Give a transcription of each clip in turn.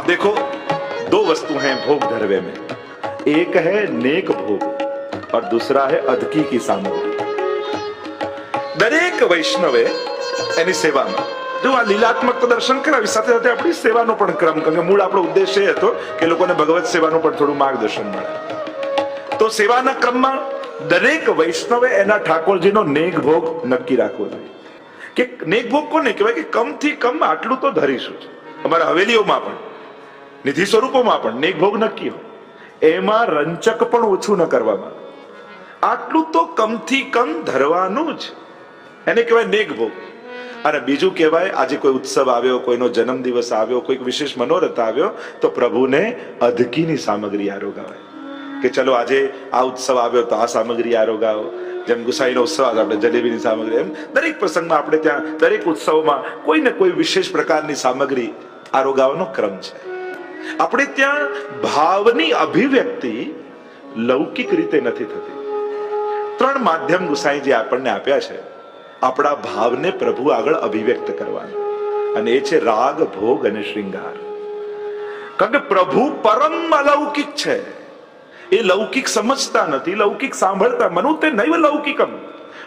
अब देखो, दो वस्तु हैं भोग धरवे में, एक है नेक भोग और दूसरा है अधकी की सामग्री. દરેક વૈષ્ણવે એની સેવામાં જો આ લીલાત્મક તો દર્શન કરાવી, સાથે સાથે આપણી સેવાનો પણ ક્રમ, કારણ કે મૂળ આપણો ઉદ્દેશ એ હતો કે લોકોને ભગવત સેવાનું પણ થોડું માર્ગદર્શન મળે. તો સેવાના ક્રમમાં દરેક વૈષ્ણવે એના ઠાકોરજીનો નેક ભોગ નક્કી રાખવો જોઈએ. કે નેક ભોગ કોને કહેવાય? કે કમ થી કમ આટલું તો ધરીશું. અમારા હવેલીઓમાં પણ, નિધિ સ્વરૂપોમાં પણ નેક ભોગ નક્કી હોય, એમાં રંચક પણ ઓછું ન કરવામાં, આટલું તો કમ થી કમ ધરવાનું જ, એને કહેવાય નેક ભોગ. અને બીજું કહેવાય, આજે કોઈ ઉત્સવ આવ્યો, કોઈનો જન્મદિવસ આવ્યો, કોઈક વિશેષ મનોરથ આવ્યો, તો પ્રભુને અધકીની સામગ્રી આરોગાવાય. કે ચલો આજે આ ઉત્સવ આવ્યો તો આ સામગ્રી આરોગાવો. જેમ ગુસાઈનો ઉત્સવ આવે આપણે જલેબીની સામગ્રી, એમ દરેક પ્રસંગમાં આપણે ત્યાં દરેક ઉત્સવમાં કોઈ ને કોઈ વિશેષ પ્રકારની સામગ્રી આરોગાવાનો ક્રમ છે. આપણે ત્યાં ભાવની અભિવ્યક્તિ લૌકિક રીતે નથી થતી. ત્રણ માધ્યમ ગુસાઈજી આપણને આપ્યા છે આપણા ભાવને પ્રભુ આગળ અભિવ્યક્ત કરવાનું, અને એ છે રાગ, ભોગ અને શ્રૃંગાર. કારણ કે પ્રભુ પરમ અલૌકિક છે. એ લૌકિક સમજતા નથી, લૌકિક સાંભળતા. મનુતે નૈવ લૌकिकम,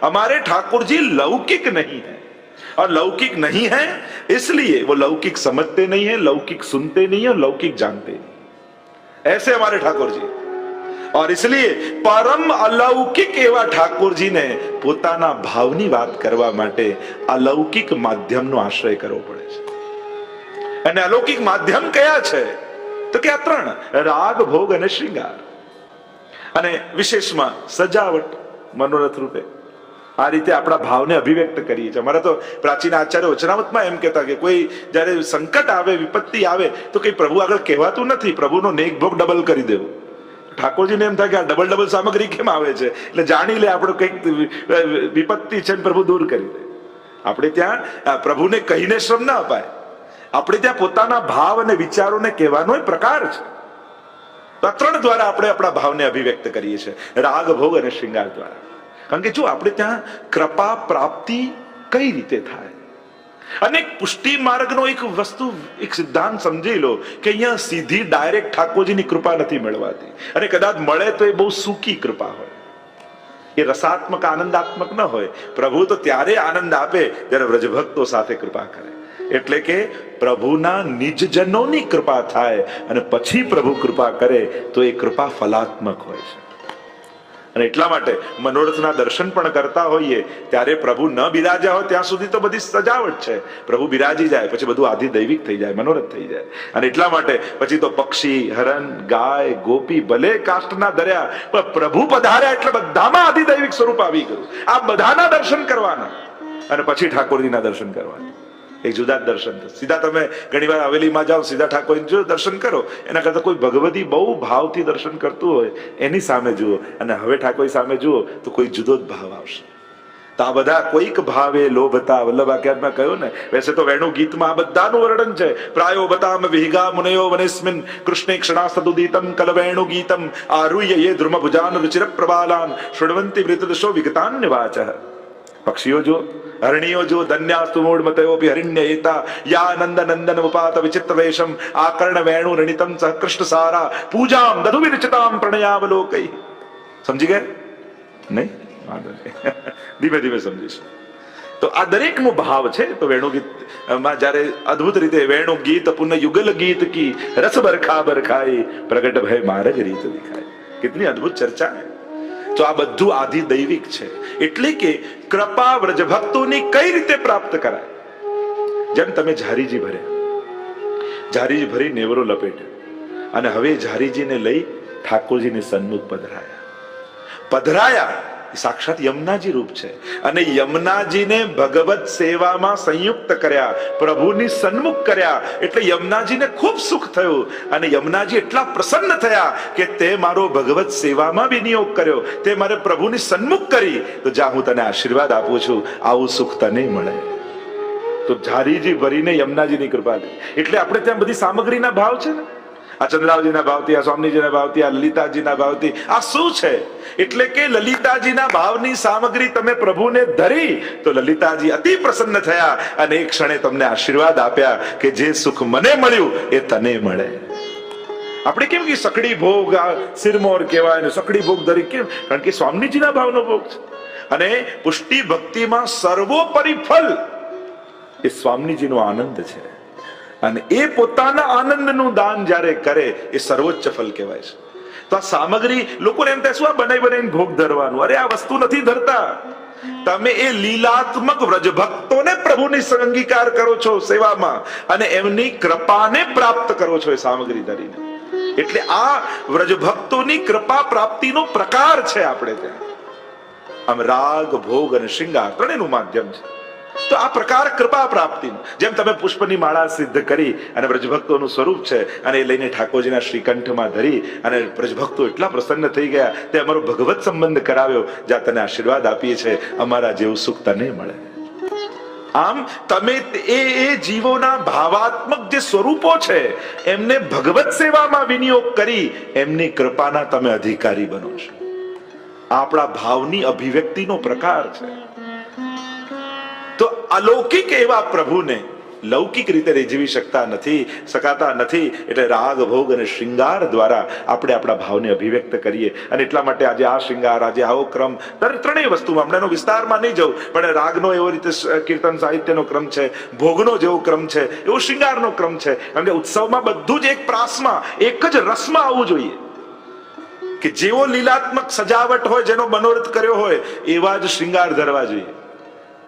हमारे ठाकुर जी लौकिक नहीं है. और लौकिक नहीं है इसलिए वो लौकिक समझते नहीं है, लौकिक सुनते नहीं है और लौकिक जानते नहीं. ऐसे हमारे ठाकुर जी. और इसलिए परम अलौकिक એવા ઠાકોરજીને પોતાના ભાવની વાત કરવા માટે અલૌકિક માધ્યમનો આશ્રય કરવો પડે છે. અને અલૌકિક માધ્યમ કયા છે? તો કે આ ત્રણ: રાગ, ભોગ અને શ્રૃંગાર. અને વિશેષમાં સજાવટ, મનોરથ રૂપે આ રીતે આપણા ભાવને અભિવ્યક્ત કરીએ છીએ. અમારા તો પ્રાચીન આચાર્ય વચનામૃતમાં એમ કહેતા કે કોઈ જયારે સંકટ આવે, વિપત્તિ આવે, તો કઈ પ્રભુ આગળ કહેવાતું નથી પ્રભુનો નેક ભોગ ડબલ કરી દેવો. ઠાકોરજીને એમ થાય કે આ ડબલ સામગ્રી કેમ આવે છે, એટલે જાણી લે આપણો કઈક વિપત્તિ છે, પ્રભુ દૂર કરી દે. આપણે ત્યાં પ્રભુને કહીને શ્રમ ના અપાય, આપણે ત્યાં પોતાના ભાવ અને વિચારોને કહેવાનો પ્રકાર છે. તો આ ત્રણ દ્વારા આપણે આપણા ભાવને અભિવ્યક્ત કરીએ છીએ, રાગ, ભોગ અને શ્રૃંગાર દ્વારા. કારણ કે જો આપણે ત્યાં કૃપા પ્રાપ્તિ કઈ રીતે થાય, અને પુષ્ટિ માર્ગનો એક વસ્તુ, એક સિદ્ધાંત સમજી લો કે અહીંયા સીધી ડાયરેક્ટ ઠાકોરજીની કૃપા નથી મળવાતી, અને કદાચ મળે તો એ બહુ સૂકી કૃપા હોય, એ રસાત્મક આનંદાત્મક ન હોય. પ્રભુ તો ત્યારે આનંદ આપે જ્યારે વ્રજભક્તો સાથે કૃપા કરે. એટલે કે પ્રભુના નિજજનોની કૃપા થાય અને પછી પ્રભુ કૃપા કરે તો એ કૃપા ફલાત્મક હોય છે. અને એટલા માટે મનોરથના દર્શન પણ કરતા હોઈએ ત્યારે પ્રભુ ન બિરાજ્યા હોય ત્યાં સુધી તો બધી સજાવટ છે. પ્રભુ બિરાજી જાય પછી બધું આધિદૈવિક થઈ જાય, મનોરથ થઈ જાય. અને એટલા માટે પછી તો પક્ષી, હરણ, ગાય, ગોપી ભલે કાષ્ટના ધર્યા, પણ પ્રભુ પધાર્યા એટલે બધામાં આધિદૈવિક સ્વરૂપ આવી ગયું. આ બધાના દર્શન કરવાના અને પછી ઠાકોરજીના દર્શન કરવાના. એક જુદા દર્શન. સીધા તમે ઘણી વાર હવેલીમાં જાઓ, સીધા ઠાકોરજી દર્શન કરો, એના કરતા કોઈ ભગવતી બહુ ભાવથી દર્શન કરતું હોય એની સામે જુઓ, અને હવે ઠાકોર સામે જુઓ તો કોઈ જુદો જ ભાવ આવશે. તો આ બધા કોઈક ભાવે લોભતા, વલ્લભાખ્યાતમાં કહ્યું ને, વૈસે તો વેણુ ગીતમાં આ બધાનું વર્ણન છે. પ્રાયો બતામ વિહિગા મુનયો વનેસ્મિન કૃષ્ણે ક્ષણાસ્તદુદીતમ કલવેણુ ગીતમ આરુહ્ય યે ધ્રુમ ભુજાન રુચિર પ્રબાલાન શૃણવંતિ મૃતદશો વિગતાન્ય વાચઃ. પક્ષીઓ જો, હરણીઓ જો, ધન્યાસ્તુ મૂઢમતયોપી હરિણ્ય એતા યા નંદ નંદન ઉપાત વિચિત્ર વેશમ આકર્ણ વેણુ રણિતમ સહ કૃષ્ણ સારા પૂજામ દધુ વિરચિતામ પ્રણયાવલોકૈ. સમજી ગયા? નહીં? ધીમે ધીમે સમજીશું. તો આ દરેકનો ભાવ છે. તો વેણુ ગીત માં જયારે અદ્ભુત રીતે વેણુ ગીત પુનઃ યુગલ ગીત કી રસ બરખા બરખાઈ પ્રગટ ભય માર્ગ રીત દિખાય. કેટલી અદ્ભુત ચર્ચા है. તો આ બધું આધિ દૈવિક છે. એટલે કે કૃપા વ્રજભક્તોની કઈ રીતે પ્રાપ્ત કરાય? જેમ તમે ઝારીજી ભર્યા, ઝારીજી ભરી નેવરો લપેટ્યો, અને હવે ઝારીજીને લઈ ઠાકોરજીની સન્મુખ પધરાયા. સાક્ષાત યમુનાજી રૂપ છે. અને યમુનાજીને ભગવત સેવામાં સંયુક્ત કર્યા, પ્રભુની સન્મુખ કર્યા, એટલે યમુનાજીને ખૂબ સુખ થયું. અને યમુનાજી એટલા પ્રસન્ન થયા કે તે મારો ભગવત સેવામાં વિનિયોગ કર્યો, તે મારે પ્રભુની સન્મુખ કરી, તો જા હું તને આશીર્વાદ આપું છું, આવું સુખ તને મળે. તો ઝારીજી ભરીને યમુનાજીની કૃપા થઈ. એટલે આપણે ત્યાં બધી સામગ્રીના ભાવ છે ને. આ ચંદ્રાવજીના ભાવથી, આ સ્વામીજીના ભાવથી, આ લલિતાજીના ભાવથી. આ શું છે? એટલે કે લલિતાજીના ભાવની સામગ્રી તમે પ્રભુને ધરી તો લલિતાજી અતિ પ્રસન્ન થયા અને એક ક્ષણે તમને આશીર્વાદ આપ્યા કે જે સુખ મને મળ્યું એ તને મળે. આપણે કેમ કે સકડી ભોગ, સિરમોર કહેવાય ને સકડી ભોગ ધરી, કેમ? કારણ કે સ્વામીજીના ભાવનો ભોગ છે. અને પુષ્ટિ ભક્તિમાં સર્વોપરી ફલ એ સ્વામીજીનો આનંદ છે. અને એ પોતાના આનંદનું દાન જ્યારે કરે એ સર્વોચ્ચ ફલ કહેવાય છે. તો આ સામગ્રી લોકોને એમ થાય શું આ બનાવીને ભોગ ધરવાનું? અરે આ વસ્તુ નથી ધરતા. તમે એ લીલાત્મક વ્રજભક્તોને પ્રભુની અંગીકાર કરો છો સેવામાં અને એમની કૃપાને પ્રાપ્ત કરો છો એ સામગ્રી ધરીને. એટલે આ વ્રજભક્તોની કૃપા પ્રાપ્તિનો પ્રકાર છે. આપણે ત્યાં આમ રાગ, ભોગ અને શૃંગાર ત્રણેયનું માધ્યમ છે. તો આ પ્રકાર કૃપા પ્રાપ્તિ, જેમ તમે પુષ્પની માળા સિદ્ધ કરી અને વ્રજભક્તોનું સ્વરૂપ છે અને એ લઈને ઠાકોરજીના શ્રીકંઠમાં ધરી અને વ્રજભક્તો એટલા પ્રસન્ન થઈ ગયા તે અમારો ભગવત સંબંધ કરાવ્યો, જ્યાં તને આશીર્વાદ આપીએ છે અમારા જેવું સુખ તને મળે. આમ તમે એ જીવોના ભાવાત્મક જે સ્વરૂપો છે એમને ભગવત સેવામાં વિનિયોગ કરી એમની કૃપાના તમે અધિકારી બનો છો. આપણા ભાવની અભિવ્યક્તિનો પ્રકાર છે. તો અલૌકિક એવા પ્રભુને લૌકિક રીતે રીઝવી શકાતા નથી. એટલે રાગ, ભોગ અને શૃંગાર દ્વારા આપણે આપણા ભાવને અભિવ્યક્ત કરીએ. અને એટલા માટે આજે આ શૃંગાર, આજે આવો ક્રમ, ત્રણેય વસ્તુમાં હમણાં એનો વિસ્તારમાં નહીં જવું, પણ રાગનો એવો રીતે કીર્તન સાહિત્યનો ક્રમ છે, ભોગનો જેવો ક્રમ છે એવો શૃંગારનો ક્રમ છે. કારણ કે ઉત્સવમાં બધું જ એક પ્રાસમાં, એક જ રસમાં આવવું જોઈએ. કે જેવો લીલાત્મક સજાવટ હોય, જેનો મનોરથ કર્યો હોય એવા જ શૃંગાર ધરવા જોઈએ.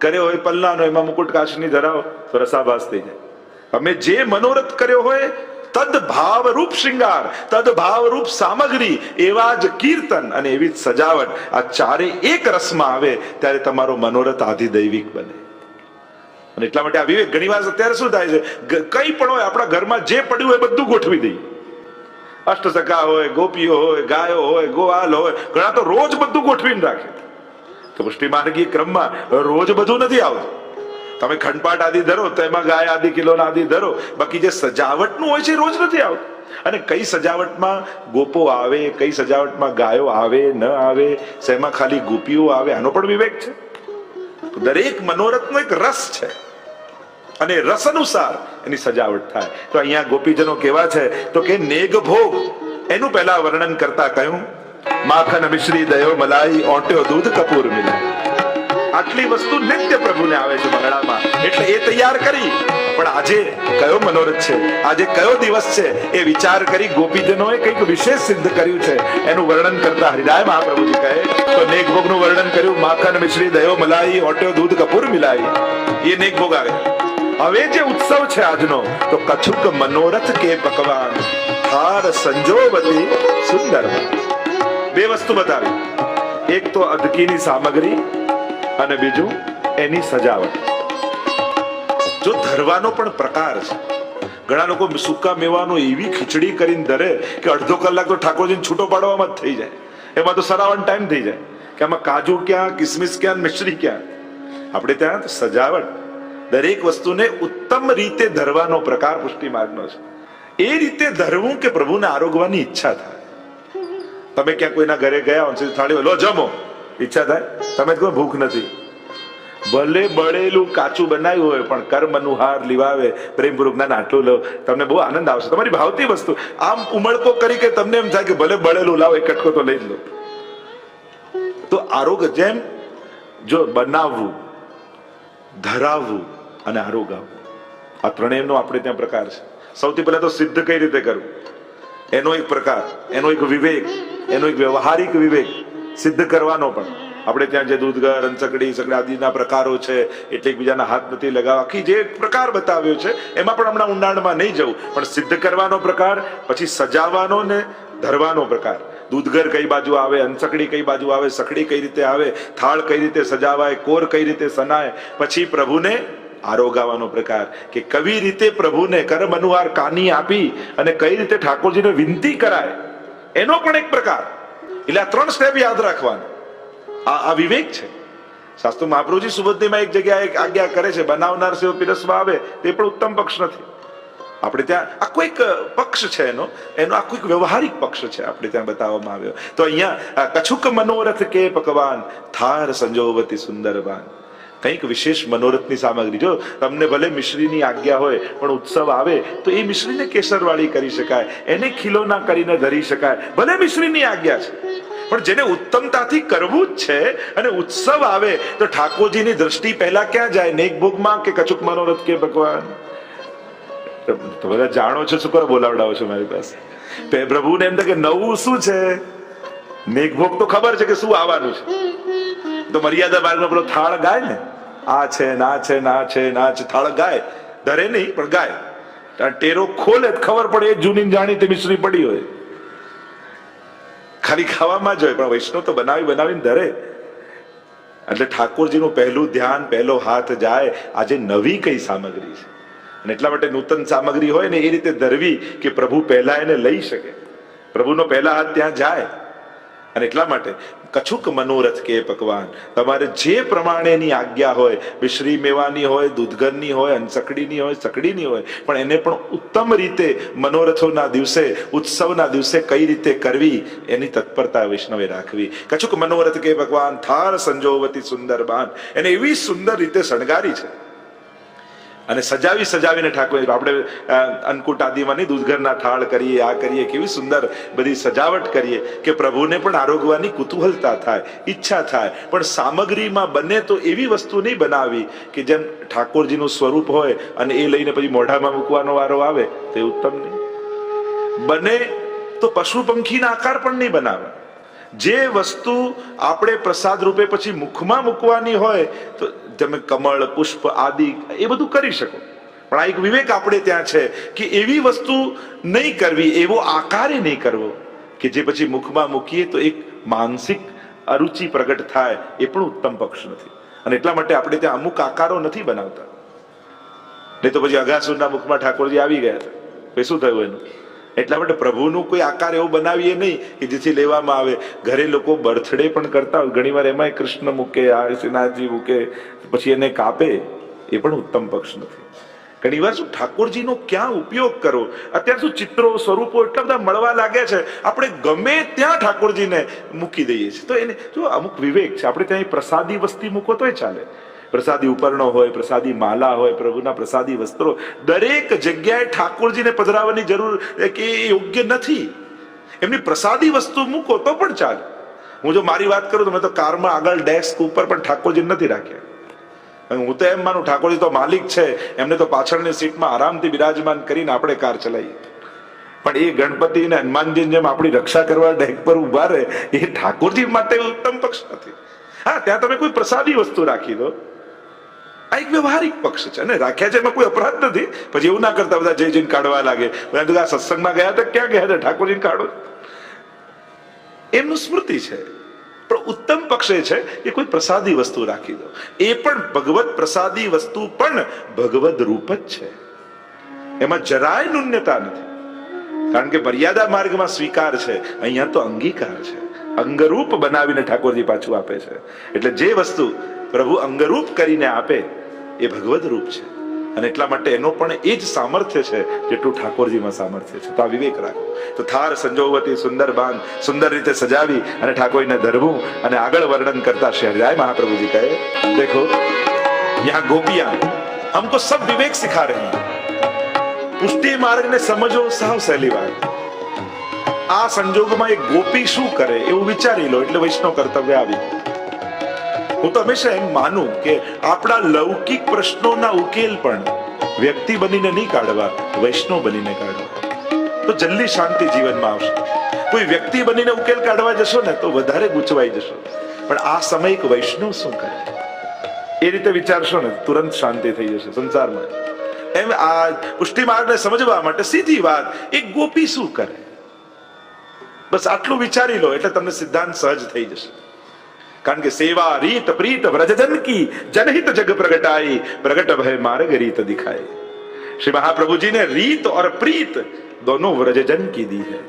કર્યો હોય પલ્લાનો, એમાં મુકુટ કાચની ધરાવો તો રસાભાસ થઈ જાય. અમે જે મનોરથ કર્યો હોય તદ ભાવરૂપ શૃંગાર, તદ ભાવરૂપ સામગ્રી, એવા જ કીર્તન અને એવી જ સજાવટ, આ ચારે એક રસમાં આવે ત્યારે તમારો મનોરથ આધિદૈવિક બને. અને એટલા માટે આ વિવેક ઘણી વાર અત્યારે શું થાય છે, કઈ પણ હોય આપણા ઘરમાં જે પડ્યું હોય બધું ગોઠવી દઈએ. અષ્ટસખા હોય, ગોપીઓ હોય, ગાયો હોય, ગોવાલ હોય, ઘણા તો રોજ બધું ગોઠવીને રાખે. તો પુષ્ટિ માર્ગી ક્રમમાં રોજ બધું નથી આવતું. તમે ખંડપાઠ આદિ ધરો તો એમાં ગાય આદિ કિલોના આદિ ધરો, બાકી જે સજાવટનું હોય છે રોજ નથી આવતું. અને કઈ સજાવટમાં ગોપો આવે, કઈ સજાવટમાં ગાયો આવે ન આવે, શેમાં ખાલી ગોપીઓ આવે, આનો પણ વિવેક છે. દરેક મનોરથનો એક રસ છે અને રસ અનુસાર એની સજાવટ થાય. તો અહીંયા ગોપીજનો કેવા છે તો કે નેગ ભોગ એનું પહેલા વર્ણન કરતા કહ્યું, માખન મિશ્રી દયો મલાઈ ઓટ્યો દૂધ કપૂર મિલાઈ. આટલી વસ્તુ નિત્ય પ્રભુને આવે છે મંગળામાં, એટલે એ તૈયાર કરી. પણ આજે કયો મનોરથ છે, આજે કયો દિવસ છે, એ વિચાર કરી ગોપીજનોએ કંઈક વિશેષ સિદ્ધ કર્યું છે. એનું વર્ણન કરતા હરિરાય મહાપ્રભુજી કહે તો નેકભોગનું વર્ણન કર્યું, માખન મિશ્રી દયો મલાઈ ઓટ્યો દૂધ કપૂર મિલાઈ. એ નેકભોગ આવે. હવે જે ઉત્સવ છે આજનો તો કછુક મનોરથ કે પકવાન હાર સંજોવતી સુંદર. બે વસ્તુ બતાવી, એક તો અદકીની સામગ્રી અને બીજું એની સજાવટ. જો ધરવાનો પણ પ્રકાર છે. ઘણા લોકો સૂકા મેવાનો એવી ખીચડી કરીને ધરે કે અડધો કલાક તો ઠાકોરજીને છૂટો પાડવામાં જ થઈ જાય. એમાં તો સરાવન ટાઈમ થઈ જાય કે આમાં કાજુ ક્યાં, કિસમિસ ક્યાં, મિશ્રી ક્યાં. આપણે ત્યાં સજાવટ, દરેક વસ્તુને ઉત્તમ રીતે ધરવાનો પ્રકાર પુષ્ટિ માર્ગનો છે. એ રીતે ધરવું કે પ્રભુને આરોગવાની ઈચ્છા થાય. તમે ક્યાં કોઈના ઘરે ગયા હો, થાળી લો જમો, ઈચ્છા થાય, તમે કોઈ ભૂખ નથી, ભલે બળેલું કાચું બનાવ્યું હોય પણ કર્મ અનુહાર લીવાવે પ્રેમપૂર્વક, ના આટલું લો, તમને બહુ આનંદ આવશે. તમારી ભાવતી વસ્તુ આમ ઉમળકો કરી કે તમને એમ થાય કે ભલે બળેલું લાવો, એક કટકો તો લઈ જ લો. તો આરોગ, જેમ જો બનાવવું, ધરાવવું અને આરોગાવવું, આ ત્રણેયનો આપણે ત્યાં પ્રકાર છે. સૌથી પહેલા તો સિદ્ધ કઈ રીતે કરવું એનો એક પ્રકાર, એનો એક વિવેક, એનો એક વ્યવહારિક વિવેક સિદ્ધ કરવાનો. પણ આપણે ત્યાં જે દૂધગર, અંચકડી, સકડી આદિના પ્રકારો છે, એટલે એકબીજાના હાથ નથી લગાવવા, આખી જે પ્રકાર બતાવ્યો છે એમાં પણ હમણાં ઊંડાણમાં નહીં જવું. પણ સિદ્ધ કરવાનો પ્રકાર, પછી સજાવવાનો ને ધરવાનો પ્રકાર. દૂધગર કઈ બાજુ આવે, અંચકડી કઈ બાજુ આવે, સકડી કઈ રીતે આવે, થાળ કઈ રીતે સજાવાય, કોર કઈ રીતે સનાય, પછી પ્રભુને આરોગાવાનો પ્રકાર કે કવી રીતે પ્રભુને કર્મ અનુહાર કાની આપી અને કઈ રીતે ઠાકોરજીને વિનંતી કરાય, એનો પણ એક પ્રકાર. એટલે આ ત્રણ સ્ટેપ યાદ રાખવાના. આ વિવેક છે. શાસ્ત્ર મહાપ્રભુજી સુબોધમાં એક જગ્યાએ આજ્ઞા કરે છે, બનાવનાર સેવ પીરસવા આવે તે પણ ઉત્તમ પક્ષ નથી. આપણે ત્યાં આખો એક પક્ષ છે એનો આખો એક વ્યવહારિક પક્ષ છે આપણે ત્યાં બતાવવામાં આવ્યો. તો અહીંયા કછુક મનોરથ કે પકવાન થાર સંજોવતી સુંદરવાન, કંઈક વિશેષ મનોરથની સામગ્રી. જો તમને ભલે મિશ્રીની આજ્ઞા હોય પણ ઉત્સવ આવે તો એ મિશ્રીને કેસરવાળી કરી શકાય, એને ખીલોના કરીને ધરી શકાય, ભલે મિશ્રીની આજ્ઞા છે, પણ જેને ઉત્તમતાથી કરવું જ છે અને ઉત્સવ આવે તો ઠાકોરજીની દ્રષ્ટિ પહેલા ક્યાં જાય? નેક ભોગમાં કે કછુક મનોરથ કે ભગવાન? તો બધા જાણો છો, શું કરો બોલાવડાવો છો મારી પાસે? પ્રભુને એમ થાય કે નવું શું છે? નેક ભોગ તો ખબર છે કે શું આવવાનું છે. તો મર્યાદા માર્ગનો પેલો થાળ ગાય ને, આ છે ના છે ના છે ના છે, થાળ ગાય, ધરે નહીં પણ ગાય. ટેરો ખોલે ખબર પડે એ જૂની જાણીતી મિશ્રી પડી હોય, ખાલી ખાવામાં જ હોય, પણ વૈષ્ણવ તો બનાવીને ધરે. એટલે ઠાકોરજીનું પહેલું ધ્યાન, પહેલો હાથ જાય આજે નવી કઈ સામગ્રી છે. અને એટલા માટે નૂતન સામગ્રી હોય ને એ રીતે ધરવી કે પ્રભુ પહેલા એને લઈ શકે, પ્રભુનો પહેલા હાથ ત્યાં જાય. અને એટલા માટે કછુક મનોરથ કે પકવાન, તમારે જે પ્રમાણેની આજ્ઞા હોય, મિશ્રી મેવાની હોય, દૂધગરની હોય, અનસકડીની હોય, સકડીની હોય, પણ એને પણ ઉત્તમ રીતે મનોરથોના દિવસે, ઉત્સવના દિવસે કઈ રીતે કરવી એની તત્પરતા વૈષ્ણવે રાખવી. કછુક મનોરથ કે ભગવાન થાર સંજોવતી સુંદર બાન, એને એવી સુંદર રીતે શણગારી છે અને સજાવીને ઠાકોર. આપણે અન્નકૂટ આદિમાં નહીં દૂધઘરના થાળ કરીએ, આ કરીએ, કેવી સુંદર બધી સજાવટ કરીએ કે પ્રભુને પણ આરોગવાની કુતૂહલતા થાય, ઈચ્છા થાય. પણ સામગ્રીમાં બને તો એવી વસ્તુ નહીં બનાવી કે જેમ ઠાકોરજીનું સ્વરૂપ હોય અને એ લઈને પછી મોઢામાં મૂકવાનો વારો આવે તો એ ઉત્તમ નહીં. બને તો પશુ પંખીના આકાર પણ નહીં બનાવે. જે વસ્તુ આપણે પ્રસાદ રૂપે પછી મુખમાં મૂકવાની હોય તો તમે કમળ, પુષ્પ આદિ એ બધું કરી શકો, પણ આ એક વિવેક આપણે ત્યાં છે કે એવી વસ્તુ નહીં કરવી, એવો આકારે નહીં કરવો કે જે પછી મુખમાં મૂકીએ તો એક માનસિક અરુચિ પ્રગટ થાય, એ પણ ઉત્તમ પક્ષ નથી. અને એટલા માટે આપણે ત્યાં અમુક આકારો નથી બનાવતા. નહીં તો પછી અઘાસુરના મુખમાં ઠાકોરજી આવી ગયા હતા, પછી શું થયું એનું? એટલા માટે પ્રભુનું કોઈ આકાર એવો બનાવીએ નહીં કે જેથી લેવામાં આવે. ઘરે લોકો બર્થડે પણ કરતા હોય, ઘણી વાર એમાંય કૃષ્ણ મૂકે, શ્રીનાથજી મૂકે, પછી એને કાપે, એ પણ ઉત્તમ પક્ષ નથી. ઘણી વાર શું ઠાકોરજીનો ક્યાં ઉપયોગ કરો? અત્યારે શું ચિત્રો, સ્વરૂપો એટલા બધા મળવા લાગ્યા છે, આપણે ગમે ત્યાં ઠાકોરજીને મૂકી દઈએ છીએ. તો એને જો અમુક વિવેક છે. આપણે ત્યાં પ્રસાદી વસ્તી મૂકો તોય ચાલે, પ્રસાદી ઉપરણો હોય, પ્રસાદી માલા હોય, પ્રભુના પ્રસાદી વસ્ત્રો, દરેક જગ્યાએ ઠાકોરજીને પધરાવવાની જરૂર કે યોગ્ય નથી. એમની પ્રસાદી વસ્તુ મૂકો તો પણ ચાલે. હું જો મારી વાત કરું તો મેં તો કારમાં આગળ ડેસ્ક ઉપર પણ ઠાકોરજી નથી રાખ્યા. હું તો એમ માનું ઠાકોરજી તો માલિક છે, એમને તો પાછળની સીટમાં આરામથી બિરાજમાન કરીને આપણે કાર ચલાવીએ. પણ એ ગણપતિ ને હનુમાનજી જેમ આપણી રક્ષા કરવા ડેક પર ઉભા રહે, એ ઠાકોરજી માટે ઉત્તમ પક્ષ નથી. હા, ત્યાં તમે કોઈ પ્રસાદી વસ્તુ રાખી દો, આ એક વ્યવહારિક પક્ષ છે અને રાખ્યા છે, એમાં કોઈ અપરાધ નથી. પછી એવું ના કરતા બધા જઈને કાઢવા લાગે, બધા આ સત્સંગમાં ગયા હતા, ક્યાં ગયા હતા? ઠાકોરજીને કાઢો, એમનું સ્મૃતિ છે. પણ ઉત્તમ પક્ષ એ છે કે કોઈ પ્રસાદી વસ્તુ રાખી દો. એ પણ ભગવત પ્રસાદી વસ્તુ પણ ભગવદ રૂપ જ છે, એમાં જરાય ન્યૂનતા નથી. કારણ કે મર્યાદા માર્ગમાં સ્વીકાર છે, અહીંયા તો અંગીકાર છે. અંગરૂપ બનાવીને ઠાકોરજી પાછું આપે છે. એટલે જે વસ્તુ પ્રભુ અંગરૂપ કરીને આપે એ ભગવદ રૂપ છે. અને એટલા માટે એનો પણ એ જ સામર્થ્ય છે જેટલું ઠાકોરજીમાં સામર્થ્ય છે. તો આ વિવેક રાખો. તો થાર સંજોવતી સુંદર બાન, સુંદર રીતે સજાવી અને ઠાકોરજીને ધરવું. અને આગળ વર્ણન કરતા શ્રી હરિરાય મહાપ્રભુજી કહે, देखो यहाँ गोपियां हमको सब विवेक सिखा रही हैं. પુષ્ટિ માર્ગને સમજો સાવ સહેલી વાત. આ સંજોગમાં એક ગોપી શું કરે એવું વિચારી લો એટલે વૈષ્ણવ કર્તવ્ય આવી. હું તો હંમેશા એમ માનું કે આપણા લૌકિક પ્રશ્નોના ઉકેલ પણ વ્યક્તિ બનીને નહીં કાઢવા, વૈષ્ણવ બનીને કાઢવા, તો જલ્દી શાંતિ જીવનમાં આવશે. કોઈ વ્યક્તિ બનીને ઉકેલ કાઢવા જશો ને તો વધારે ગૂંચવાઈ જશો. પણ આ સમય એક વૈષ્ણવ શું કરે એ રીતે વિચારશો ને તુરંત શાંતિ થઈ જશે સંસારમાં. એમ આ પુષ્ટિ માર્ગને સમજવા માટે સીધી વાત, એક ગોપી શું કરે, બસ આટલું વિચારી લો એટલે તમને સિદ્ધાંત સહજ થઈ જશે. કારણ કે સેવા રીત પ્રીત વ્રજજન કી જનહિત જગ પ્રગટાઈ, પ્રગટ ભય માર્ગ રીત દિખાઈ. श्री महाप्रभु जी ने रीत और प्रीत दोनों व्रजजन की दी है,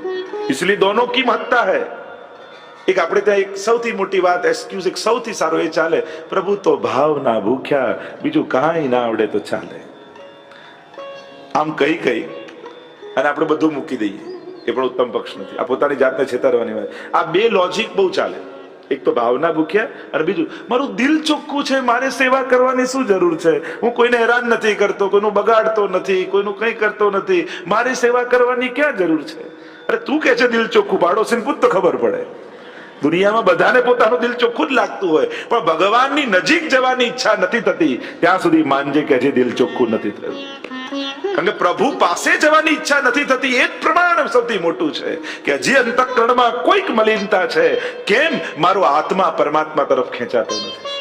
इसलिए दोनों की महत्ता है. એક આપણે ત્યાં એક સૌથી મોટી વાત, એક્સક્યુઝ એક સૌથી સારો એ ચાલે, પ્રભુ તો ભાવના ભૂખ્યા, બીજું કાંઈ ના આવડે તો ચાલે. આમ કઈ અને આપણે બધું મૂકી દઈએ, એ પણ ઉત્તમ પક્ષ નથી. આ પોતાની જાતને છેતરવાની વાત. આ બે લોજિક બહુ ચાલે. એક તો ભાવના ભૂખ્યા, અને બીજું મારું દિલ ચોખ્ખું છે, મારે સેવા કરવાની શું જરૂર છે, હું કોઈને હેરાન નથી કરતો, કોઈનું બગાડતો નથી, કોઈનું કંઈ કરતો નથી, મારે સેવા કરવાની ક્યાં જરૂર છે. અરે તું કે છે દિલ ચોખ્ખું, પાડોશીને પૂછ તો ખબર પડે. દુનિયામાં બધાને પોતાનું દિલ ચોખ્ખું જ લાગતું હોય, પણ ભગવાનની નજીક જવાની ઈચ્છા નથી થતી ત્યાં સુધી માનજે કે હજી દિલ ચોખ્ખું નથી થયું. કારણ કે પ્રભુ પાસે જવાની ઈચ્છા નથી થતી, એ જ પ્રમાણ સૌથી મોટું છે કે હજી અંતઃકરણમાં કોઈક મલિનતા છે. કેમ? મારો આત્મા પરમાત્મા તરફ ખેંચાતો નથી.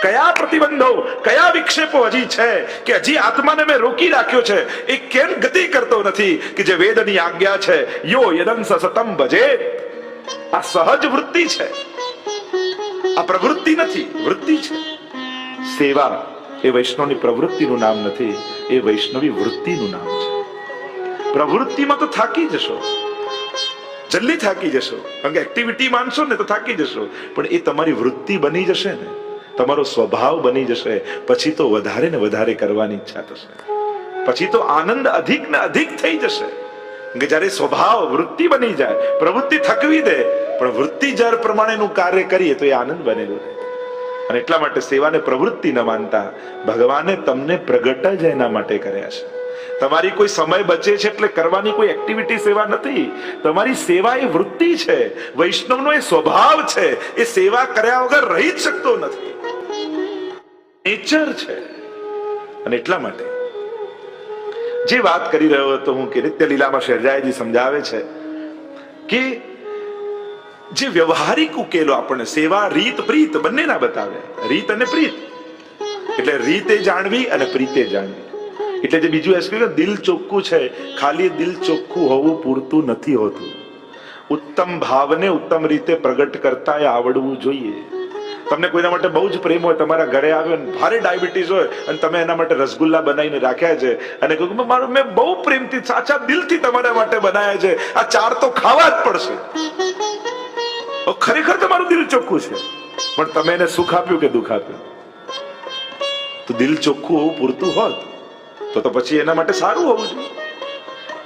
કયા પ્રતિબંધો, કયા વિક્ષેપો હજી છે કે હજી આત્માને મેં રોકી રાખ્યો છે? એ કેમ ગતિ કરતો નથી કે જે વેદની આજ્ઞા છે, યો યદં સતતમ ભજે. આ સહજ વૃત્તિ છે, આ પ્રવૃત્તિ નથી, વૃત્તિ છે. સેવા એ વૈષ્ણવની પ્રવૃત્તિનું નામ નથી, એ વૈષ્ણવી વૃત્તિનું નામ છે. પ્રવૃત્તિમાં તો થાકી જશો, જલ્દી થાકી જશો, કારણ કે એક્ટિવિટી માનશો ને તો થાકી જશો, પણ એ તમારી વૃત્તિ બની જશે ને, તમારો સ્વભાવ બની જશે, પછી તો વધારે ને વધારે કરવાની ઈચ્છા થશે, પછી તો આનંદ અધિક ને અધિક થઈ જશે. કે જ્યારે સ્વભાવ વૃત્તિ બની જાય, પ્રવૃત્તિ થકવી દે, પણ વૃત્તિ જ્યારે પ્રમાણેનું કાર્ય કરીએ તો એ આનંદ બનેલું રહે. અને એટલા માટે સેવાને પ્રવૃત્તિ ન માનતા, ભગવાને તમને પ્રગટ જ એના માટે કર્યા છે. તમારી કોઈ સમય બચે છે એટલે કરવાની કોઈ એક્ટિવિટી સેવા નથી. તમારી સેવા એ વૃત્તિ છે, વૈષ્ણવનો એ સ્વભાવ છે. એ સેવા કર્યા વગર રહી જ શકતો નથી, નેચર છે. અને એટલા માટે જે વાત કરી રહ્યો હતો હું કે નિત્ય લીલામાં શહેજાયજી સમજાવે છે કે જે વ્યવહારિક ઉકેલો આપણને સેવા રીત પ્રીત બંનેના બતાવ્યા. રીત અને પ્રીત એટલે રીતે જાણવી અને પ્રીતે જાણવી. એટલે જે બીજું એ કે દિલ ચોખ્ખું છે, ખાલી દિલ ચોખ્ખું હોવું પૂરતું નથી હોતું. ઉત્તમ ભાવને ઉત્તમ રીતે પ્રગટ કરતા આવડવું જોઈએ. તમને કોઈના માટે બહુ જ પ્રેમ હોય, તમારા ઘરે આવ્યો ને ભારે ડાયાબિટીસ હોય અને તમે એના માટે રસગુલ્લા બનાવીને રાખ્યા છે અને કહ્યું મારું મેં બહુ પ્રેમથી સાચા દિલથી તમારા માટે બનાવ્યા છે, આ 4 તો ખાવા જ પડશે. ખરેખર તમારું દિલ ચોખ્ખું છે, પણ તમે એને સુખ આપ્યું કે દુઃખ આપ્યું? તો દિલ ચોખ્ખું હોવું પૂરતું હોત તો પછી એના માટે સારું હોવું જોઈએ.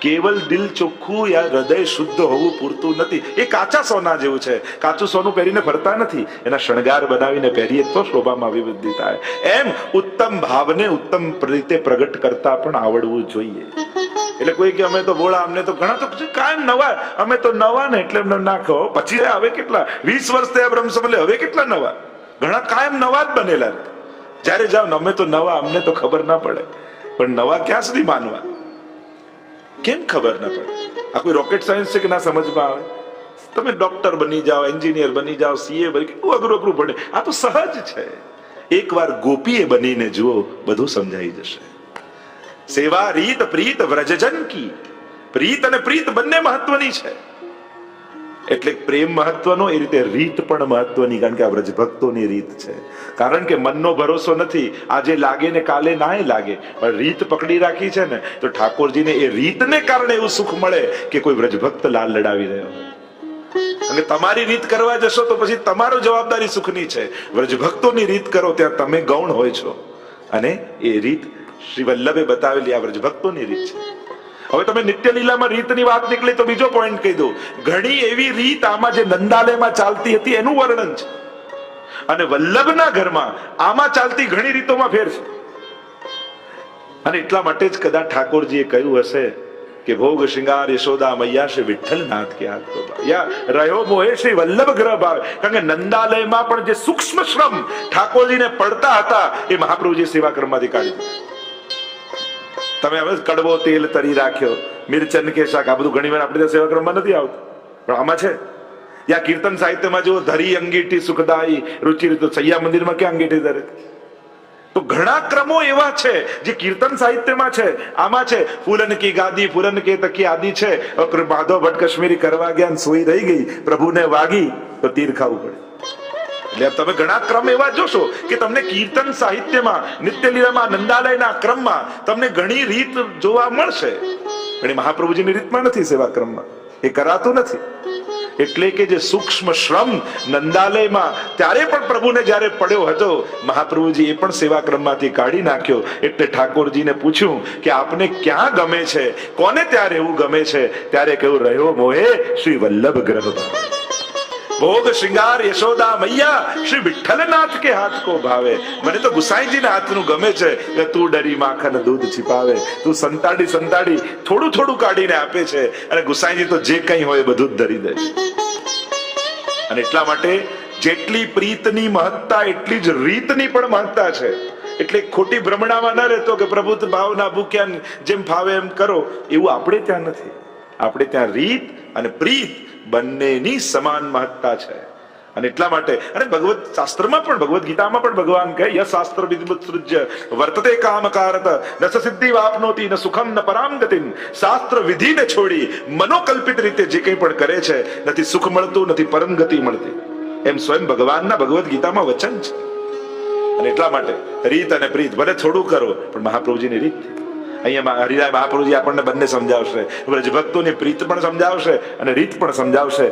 કેવલ દિલ ચોખ્ખું યા હૃદય શુદ્ધ હોવું પૂરતું નથી. એ કાચા સોના જેવું છે. કાચું સોનું પહેરીને ફરતા નથી, એના શણગાર બનાવીને પહેરીએ તો શોભામાં અભિવૃદ્ધિ થાય. એમ ઉત્તમ ભાવને ઉત્તમ રીતે પ્રગટ કરતા પણ આવડવું જોઈએ. એટલે કોઈ કે અમે તો બોળા, અમને તો ઘણા તો કાયમ નવા, અમે તો નવા ને એટલે એમને નાખો. પછી હવે કેટલા 20 વર્ષ થયા બ્રહ્મ સમલે, હવે કેટલા નવા? ઘણા કાયમ નવા જ બનેલા. જયારે જાવ અમે તો નવા, અમને તો ખબર ના પડે. પણ નવા ક્યાં સુધી માનવા? કેમ ખબર ના પડે? આ કોઈ રોકેટ સાયન્સ છે કે ના સમજમાં આવે? તમે ડોક્ટર બની જાઓ, એન્જિનિયર બની જાઓ, સીએ બની, કેટલું અઘરું અઘરું પડે. આ તો સહજ છે. એકવાર ગોપીએ બનીને જુઓ, બધું સમજાઈ જશે. સેવા રીત પ્રીત વ્રજજન કી. પ્રીત અને પ્રીત બંને મહત્વની છે. એટલે પ્રેમ મહત્વનો, એ રીતે રીત પણ મહત્વની, કારણ કે આ વ્રજ ભક્તોની રીત છે. કારણ કે મનનો ભરોસો નથી, આજે લાગે ને કાલે નાય લાગે, પણ રીત પકડી રાખી છે ને તો ઠાકોરજીને એ રીતને કારણે એવું સુખ મળે કે કોઈ વ્રજ ભક્ત લાલ લડાવી રહ્યો. અને તમારી રીત કરવા જશો તો પછી તમારો જવાબદારી સુખની છે. વ્રજ ભક્તોની રીત કરો ત્યાં તમે ગૌણ હોય છો, અને એ રીત શ્રી વલ્લભે બતાવેલી આ વ્રજ ભક્તોની રીત છે. હવે તમે નિત્ય લીલામાં રીતની વાત નીકળી તો બીજો પોઈન્ટ કહી દઉં. ઘણી એવી રીત આમાં જે નંદાલયમાં ચાલતી હતી એનું વર્ણન છે, અને વલ્લભના ઘરમાં આમાં ચાલતી ઘણી રીતોમાં ફેર છે. અને એટલા માટે જ કદાચ ઠાકોરજીએ કહ્યું હશે કે ભોગ શૃંગાર યશોદા મૈયા શ્રી વિઠ્ઠલનાથ કે યા રહ્યો મોહે શ્રી વલ્લભ ગ્રહ ભાવ. કારણ કે નંદાલયમાં પણ જે સૂક્ષ્મ શ્રમ ઠાકોરજીને પડતા હતા એ મહાપ્રભુજી સેવા ક્રમમાંથી કાઢી. તમે હવે કડવો તેલ તરી રાખ્યો, મિરચન કે શાક, આ બધું ઘણી વાર આપણે સેવા ક્રમમાં નથી આવતું, પણ આમાં છે. યા કીર્તન સાહિત્યમાં જો ધરી અંગીઠી સુખદાયી રુચિ તો સૈયા મંદિરમાં ક્યાં અંગીઠી ધરે? તો ઘણા ક્રમો એવા છે જે કીર્તન સાહિત્યમાં છે, આમાં છે. ફૂલન કી ગાદી ફૂલન કે તકી આદિ છે. માધવ ભટ્ટ કાશ્મીરી કરવા ગયા, સોઈ રહી ગઈ, પ્રભુને વાગી તો તીર ખાવું પડે. એટલે તમે ઘણા ક્રમ એવા જોશો કે તમને કીર્તન સાહિત્યમાં, નિત્ય લીલામાં, નંદાલયના ક્રમમાં તમને ઘણી રીત જોવા મળશે. ઘણી મહાપ્રભુજીની રીતમાં નથી સેવા ક્રમમાં, એ કરાતું નથી. એટલે કે જે સૂક્ષ્મ શ્રમ નંદાલયમાં ત્યારે પણ પ્રભુને જ્યારે પડ્યો હતો, મહાપ્રભુજી એ પણ સેવા ક્રમમાંથી કાઢી નાખ્યો. એટલે ઠાકોરજીને પૂછ્યું કે આપને ક્યાં ગમે છે, કોને ત્યાં રહેવું ગમે છે? ત્યારે કહ્યું, રહ્યો મોહે શ્રી વલ્લભ ગ્રહ ભોગ શ્રૃંગાર યશોદા મૈયા શ્રી વિઠ્ઠલનાથ કે હાથ કો ભાવે. મને તો ગુસાઈજીના હાથનું ગમે છે કે તું ડરી માખન દૂધ छिपावे. તું સંતાડી સંતાડી થોડું થોડું કાઢીને આપે છે, અને ગુસાઈજી તો જે કંઈ હોય બધું જ ધરી દે છે. અને એટલા માટે જેટલી પ્રીતની મહત્તા એટલી જ રીતની પણ મહત્તા છે. એટલે ખોટી ભ્રમણામાં ન રહેતો કે પ્રભુ ભાવના ભૂખ્યા જેમ ફાવે એમ કરો, એવું આપણે ત્યાં નથી. આપણે ત્યાં રીત અને પ્રીત બંનેની સમાન મહત્તા છે. અને એટલા માટે અને ભગવત શાસ્ત્રમાં પણ, ભગવદ ગીતામાં પણ ભગવાન કહે, ય શાસ્ત્ર વિધિમુત્સૃજ્ય વર્તતે કામકારત ન સિદ્ધિ વાપનોતિ ન સુખમ ન પરામ ગતિમ. શાસ્ત્ર વિધિને છોડી મનોકલ્પિત રીતે જે કંઈ પણ કરે છે, નથી સુખ મળતું, નથી પરમ ગતિ મળતી, એમ સ્વયં ભગવાનના ભગવદ ગીતામાં વચન છે. અને એટલા માટે રીત અને પ્રીત ભલે થોડું કરો, પણ મહાપ્રભુજીની રીત. અહીંયા હરિરાય મહાપ્રભુજી આપણને બંને સમજાવશે. બ્રજ ભક્તોની પ્રીત પણ સમજાવશે અને રીત પણ સમજાવશે.